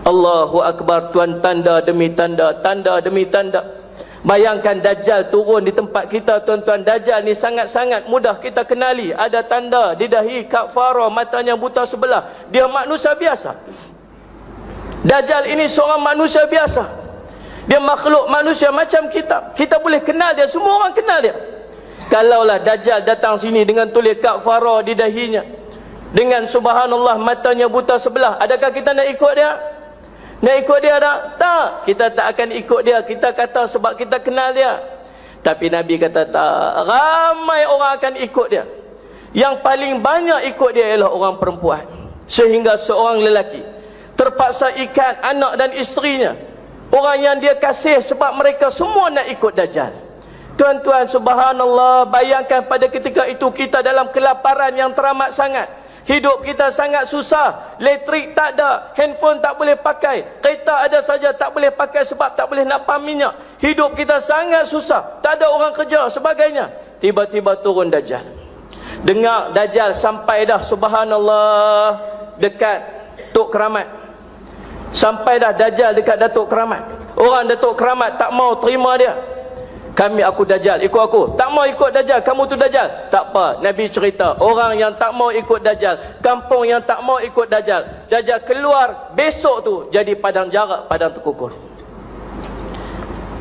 Allahu Akbar, tuan, tanda demi tanda, tanda demi tanda. Bayangkan Dajjal turun di tempat kita, tuan-tuan. Dajjal ni sangat-sangat mudah kita kenali. Ada tanda di dahi, kafara, matanya buta sebelah. Dia manusia biasa. Dajjal ini seorang manusia biasa. Dia makhluk manusia macam kita. Kita boleh kenal dia, semua orang kenal dia. Kalaulah Dajjal datang sini dengan tulis kafara di dahinya, dengan subhanallah matanya buta sebelah, adakah kita nak ikut dia? Nak ikut dia tak? Tak. Kita tak akan ikut dia. Kita kata sebab kita kenal dia. Tapi Nabi kata tak. Ramai orang akan ikut dia. Yang paling banyak ikut dia ialah orang perempuan. Sehingga seorang lelaki terpaksa ikat anak dan isterinya, orang yang dia kasih, sebab mereka semua nak ikut Dajjal. Tuan-tuan, subhanallah, bayangkan pada ketika itu kita dalam kelaparan yang teramat sangat. Hidup kita sangat susah. Elektrik tak ada, handphone tak boleh pakai, kereta ada saja tak boleh pakai sebab tak boleh nak pam minyak. Hidup kita sangat susah, tak ada orang kerja sebagainya. Tiba-tiba turun Dajjal. Dengar Dajjal sampai dah, subhanallah, dekat Tok Keramat. Sampai dah Dajjal dekat Datuk Keramat. Orang Datuk Keramat tak mau terima dia. Aku Dajjal, ikut aku. Tak mau ikut Dajjal, kamu tu Dajjal. Tak apa, Nabi cerita, orang yang tak mau ikut Dajjal, kampung yang tak mau ikut Dajjal, Dajjal keluar besok tu jadi padang jarak, padang terkukur.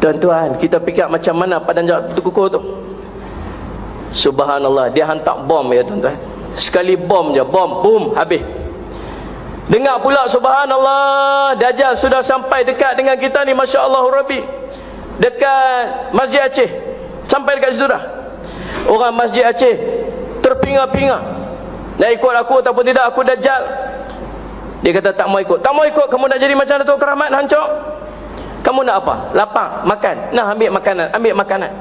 Tuan-tuan, kita fikir macam mana padang jarak terkukur tu? Subhanallah, dia hantar bom ya tuan-tuan. Sekali bom je, bom, boom, habis. Dengar pula subhanallah, Dajjal sudah sampai dekat dengan kita ni, Masya Allah Rabbi, dekat Masjid Aceh. Sampai dekat situ dah. Orang Masjid Aceh terpinga-pinga, nak ikut aku ataupun tidak, aku Dajjal. Dia kata tak mau ikut. Tak mau ikut, kamu nak jadi macam Datuk Keramat hancur? Kamu nak apa? Lapang, makan. Nah, ambil makanan, ambil makanan.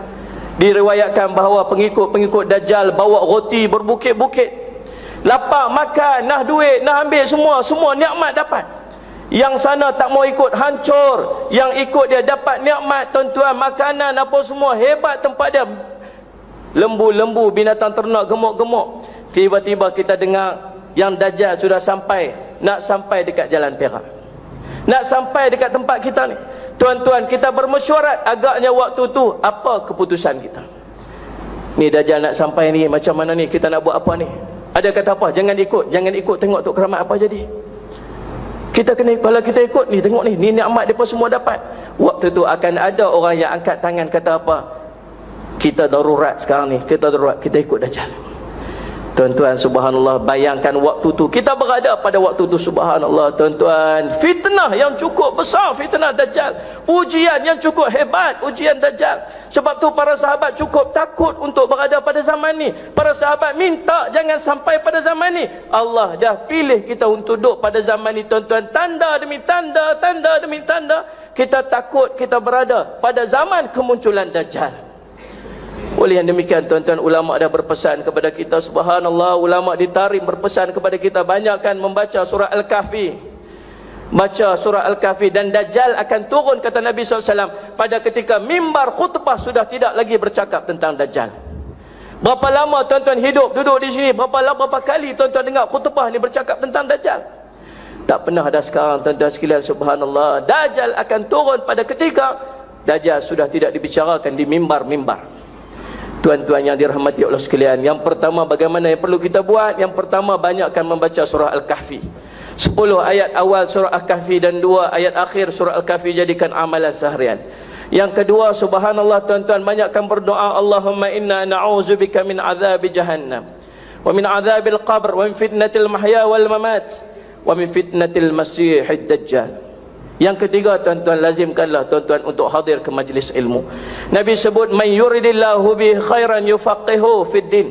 Diriwayatkan bahawa pengikut-pengikut Dajjal bawa roti berbukit-bukit. Lapang, makan, nah duit, nah ambil semua nikmat dapat. Yang sana tak mau ikut, hancur. Yang ikut dia dapat nikmat, tuan-tuan, makanan apa semua, hebat tempat dia. Lembu-lembu, binatang ternak, gemuk-gemuk. Tiba-tiba kita dengar yang Dajjal sudah sampai, nak sampai dekat Jalan Perak, nak sampai dekat tempat kita ni. Tuan-tuan, kita bermesyuarat, agaknya waktu tu apa keputusan kita? Ni Dajjal nak sampai ni, macam mana ni, kita nak buat apa ni? Ada kata apa? Jangan ikut, tengok Tok Keramat apa jadi. Kita kena, kalau kita ikut ni, tengok ni nikmat depa semua dapat. Waktu tu akan ada orang yang angkat tangan kata apa? Kita darurat sekarang ni, kita darurat, kita ikut Dajjal. Tuan-tuan, subhanallah, bayangkan waktu tu kita berada pada waktu tu, subhanallah, tuan-tuan, fitnah yang cukup besar, fitnah Dajjal, ujian yang cukup hebat, ujian Dajjal. Sebab tu para sahabat cukup takut untuk berada pada zaman ni. Para sahabat minta jangan sampai pada zaman ni. Allah dah pilih kita untuk duduk pada zaman ni, tuan-tuan. Tanda demi tanda, tanda demi tanda, kita takut kita berada pada zaman kemunculan Dajjal. Oleh yang demikian, tuan-tuan, ulama dah berpesan kepada kita, subhanallah, ulama di Tarim berpesan kepada kita, banyakkan membaca surah Al-Kahfi. Baca surah Al-Kahfi, dan Dajjal akan turun, kata Nabi SAW, pada ketika mimbar khutbah sudah tidak lagi bercakap tentang Dajjal. Berapa lama tuan-tuan hidup, duduk di sini, berapa kali tuan-tuan dengar khutbah ni bercakap tentang Dajjal? Tak pernah ada. Sekarang tuan-tuan sekalian, subhanallah, Dajjal akan turun pada ketika Dajjal sudah tidak dibicarakan di mimbar-mimbar. Tuan-tuan yang dirahmati Allah sekalian, yang pertama, bagaimana yang perlu kita buat? Yang pertama, banyakkan membaca surah Al-Kahfi. 10 ayat awal surah Al-Kahfi dan 2 ayat akhir surah Al-Kahfi jadikan amalan seharian. Yang kedua, subhanallah, tuan-tuan, banyakkan berdoa, Allahumma inna na'udzubika min azabi jahannam, wa min azabil qabr, wa min fitnatil mahya wal mamat, wa min fitnatil masihid dajjal. Yang ketiga, tuan-tuan, lazimkanlah tuan-tuan untuk hadir ke majlis ilmu. Nabi sebut, man yuridillahu bi khairan yufaqihu fid din.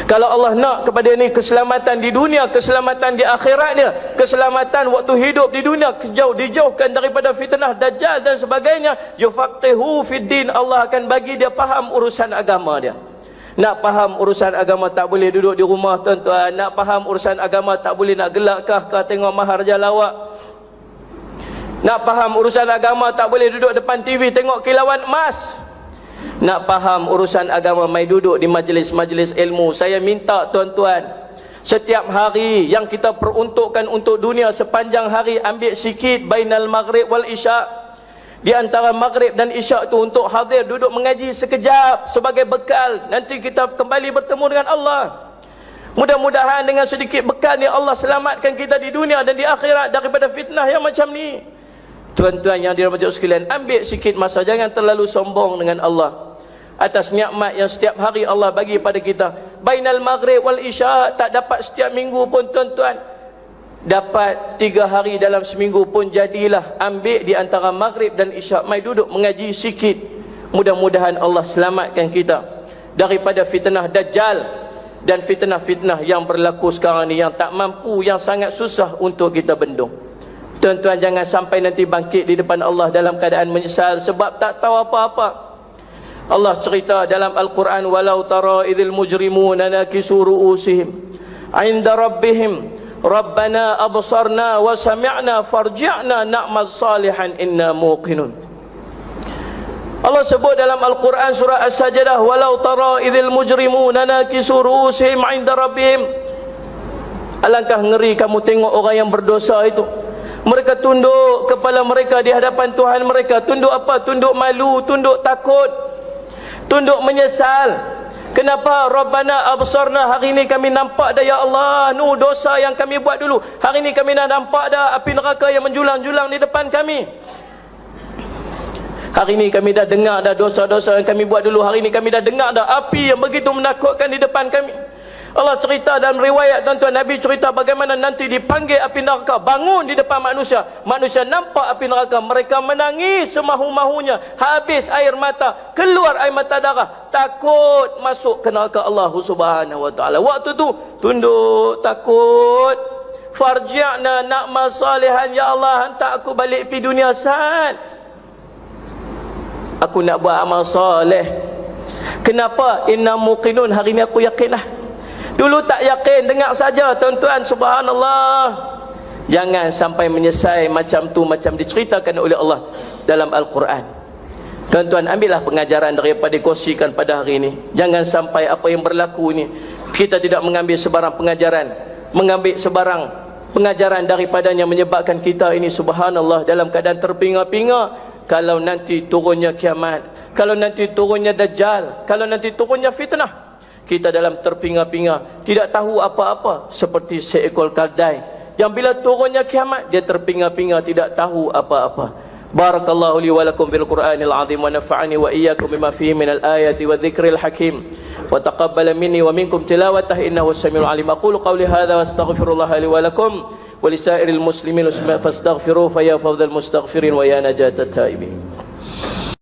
Kalau Allah nak kepada ni keselamatan di dunia, keselamatan di akhirat dia, keselamatan waktu hidup di dunia, dijauhkan daripada fitnah Dajjal dan sebagainya, yufaqihu fid din, Allah akan bagi dia faham urusan agama dia. Nak faham urusan agama, tak boleh duduk di rumah, tuan-tuan. Nak faham urusan agama, tak boleh nak gelak kah tengok maharaja lawak. Nak faham urusan agama, tak boleh duduk depan TV tengok kilauan emas. Nak faham urusan agama, mai duduk di majlis-majlis ilmu. Saya minta tuan-tuan, Setiap hari yang kita peruntukkan untuk dunia sepanjang hari, ambil sikit bainal maghrib wal isya. Di antara maghrib dan isya itu untuk hadir duduk mengaji sekejap sebagai bekal. Nanti kita kembali bertemu dengan Allah. Mudah-mudahan dengan sedikit bekal ni Allah selamatkan kita di dunia dan di akhirat daripada fitnah yang macam ni. Tuan-tuan yang dirahmati sekalian, ambil sikit masa, jangan terlalu sombong dengan Allah atas nikmat yang setiap hari Allah bagi pada kita. Bainal maghrib wal isya, tak dapat setiap minggu pun tuan-tuan, dapat 3 hari dalam seminggu pun jadilah. Ambil di antara maghrib dan isya, mai duduk mengaji sikit. Mudah-mudahan Allah selamatkan kita daripada fitnah Dajjal dan fitnah-fitnah yang berlaku sekarang ni, yang tak mampu, yang sangat susah untuk kita bendung. Tuan-tuan, jangan sampai nanti bangkit di depan Allah dalam keadaan menyesal sebab tak tahu apa-apa. Allah cerita dalam Al-Quran, walau tara idzil mujrimuna nakisu ru'usihim 'inda rabbihim rabbana absarna wa sami'na farji'na na'mal salihan inna muqinun. Allah sebut dalam Al-Quran surah As-Sajdah, walau tara idzil mujrimuna nakisu ru'usihim 'inda rabbihim. Alangkah ngeri kamu tengok orang yang berdosa itu, mereka tunduk kepala mereka di hadapan Tuhan mereka. Tunduk apa? Tunduk malu, tunduk takut, tunduk menyesal. Kenapa? Rabbana absarna, hari ini kami nampak dah ya Allah, nu dosa yang kami buat dulu. Hari ini kami dah nampak dah api neraka yang menjulang-julang di depan kami. Hari ini kami dah dengar dah dosa-dosa yang kami buat dulu. Hari ini kami dah dengar dah api yang begitu menakutkan di depan kami. Allah cerita dalam riwayat, tuan-tuan, Nabi cerita bagaimana nanti dipanggil api neraka, bangun di depan manusia. Manusia nampak api neraka, mereka menangis semahu-mahunya, habis air mata, keluar air mata darah, takut masuk ke neraka Allah Subhanahu wa taala. Waktu tu tunduk, takut. Farji'na na'mal salihan, ya Allah, hantar aku balik pergi dunia sat. Aku nak buat amal soleh. Kenapa? Inna muqinun, hari ni aku yakinlah. Dulu tak yakin, dengar saja tuan-tuan, subhanallah. Jangan sampai menyesal macam tu, macam diceritakan oleh Allah dalam Al-Quran. Tuan-tuan, ambillah pengajaran daripada dikongsikan pada hari ini. Jangan sampai apa yang berlaku ni kita tidak mengambil sebarang pengajaran, mengambil sebarang pengajaran daripadanya, menyebabkan kita ini subhanallah dalam keadaan terpinga-pinga. Kalau nanti turunnya kiamat, kalau nanti turunnya Dajjal, kalau nanti turunnya fitnah, kita dalam terpinga-pinga, tidak tahu apa-apa, seperti seekor keldai yang bila turunnya kiamat dia terpinga-pinga, tidak tahu apa-apa. Barakallahu li wa lakum bil Qur'anil azim wa nafa'ani wa iyyakum bima fihi minal ayati wa dzikril hakim wa taqabbala minni wa minkum tilawatahu innahu as-sami'ul 'alim. Aqulu qawli hadza wa astaghfirullaha li wa lakum wa lisairil muslimin fastaghfiruhu fa ya fawzal mustaghfirin wa ya najatat taibin.